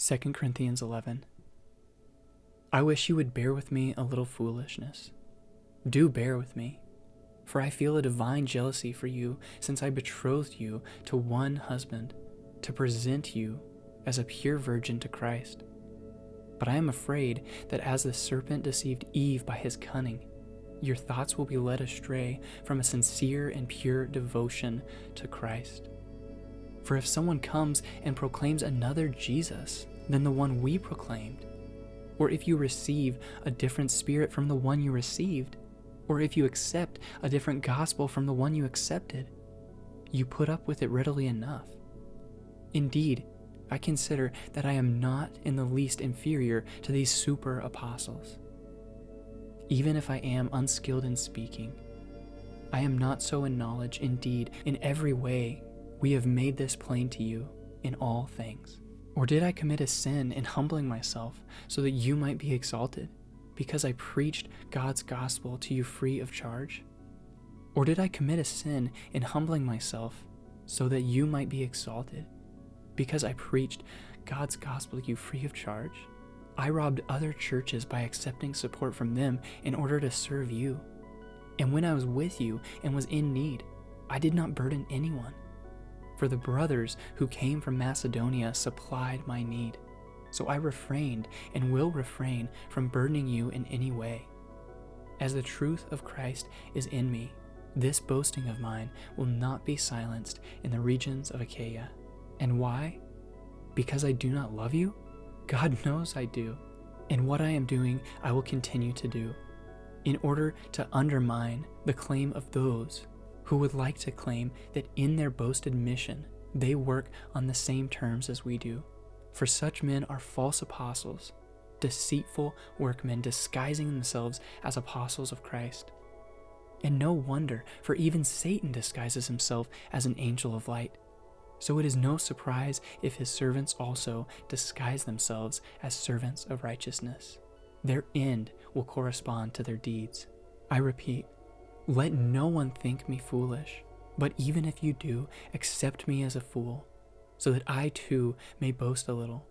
2 Corinthians 11. I wish you would bear with me a little foolishness. Do bear with me, for I feel a divine jealousy for you, since I betrothed you to one husband, to present you as a pure virgin to Christ. But I am afraid that as the serpent deceived Eve by his cunning, your thoughts will be led astray from a sincere and pure devotion to Christ. For if someone comes and proclaims another Jesus than the one we proclaimed, or if you receive a different spirit from the one you received, or if you accept a different gospel from the one you accepted, you put up with it readily enough. Indeed, I consider that I am not in the least inferior to these super apostles. Even if I am unskilled in speaking, I am not so in knowledge. Indeed, in every way we have made this plain to you in all things. Or did I commit a sin in humbling myself so that you might be exalted, because I preached God's gospel to you free of charge? Or did I commit a sin in humbling myself so that you might be exalted, because I preached God's gospel to you free of charge? I robbed other churches by accepting support from them in order to serve you. And when I was with you and was in need, I did not burden anyone. For the brothers who came from Macedonia supplied my need. So I refrained and will refrain from burdening you in any way. As the truth of Christ is in me, this boasting of mine will not be silenced in the regions of Achaia. And why? Because I do not love you? God knows I do. And what I am doing, I will continue to do, in order to undermine the claim of those who would like to claim that in their boasted mission they work on the same terms as we do. For such men are false apostles, deceitful workmen disguising themselves as apostles of Christ. And no wonder, for even Satan disguises himself as an angel of light. So it is no surprise if his servants also disguise themselves as servants of righteousness. Their end will correspond to their deeds. I repeat, let no one think me foolish, but even if you do, accept me as a fool, so that I too may boast a little.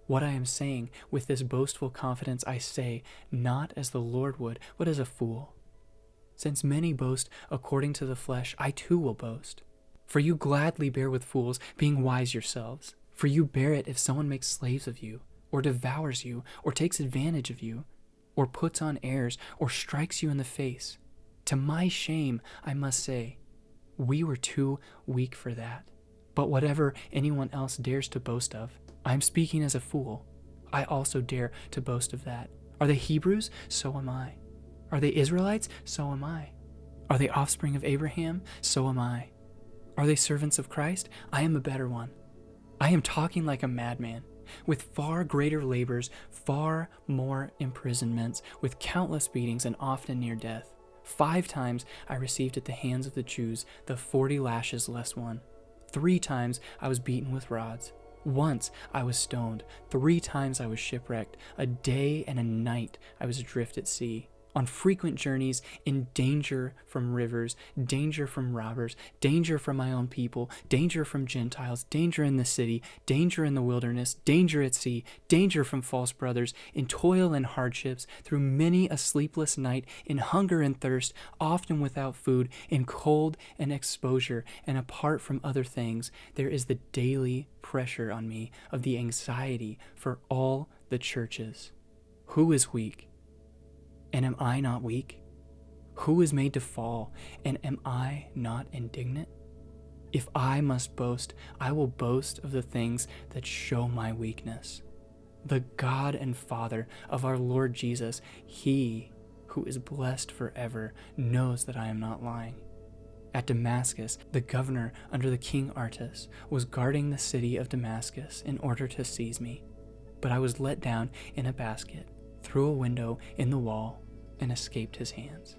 What I am saying with this boastful confidence I say, not as the Lord would, but as a fool. Since many boast according to the flesh, I too will boast. For you gladly bear with fools, being wise yourselves. For you bear it if someone makes slaves of you, or devours you, or takes advantage of you, or puts on airs, or strikes you in the face. To my shame, I must say, we were too weak for that. But whatever anyone else dares to boast of, I am speaking as a fool. I also dare to boast of that. Are they Hebrews? So am I. Are they Israelites? So am I. Are they offspring of Abraham? So am I. Are they servants of Christ? I am a better one. I am talking like a madman, with far greater labors, far more imprisonments, with countless beatings and often near death. 5 times I received at the hands of the Jews the 40 lashes less one. 3 times I was beaten with rods. Once I was stoned. 3 times I was shipwrecked. A day and a night I was adrift at sea. On frequent journeys, in danger from rivers, danger from robbers, danger from my own people, danger from Gentiles, danger in the city, danger in the wilderness, danger at sea, danger from false brothers, in toil and hardships, through many a sleepless night, in hunger and thirst, often without food, in cold and exposure, and apart from other things, there is the daily pressure on me of the anxiety for all the churches. Who is weak? And am I not weak? Who is made to fall, and am I not indignant? If I must boast, I will boast of the things that show my weakness. The God and Father of our Lord Jesus, He who is blessed forever, knows that I am not lying. At Damascus, the governor under the king Artas was guarding the city of Damascus in order to seize me, but I was let down in a basket through a window in the wall and escaped his hands.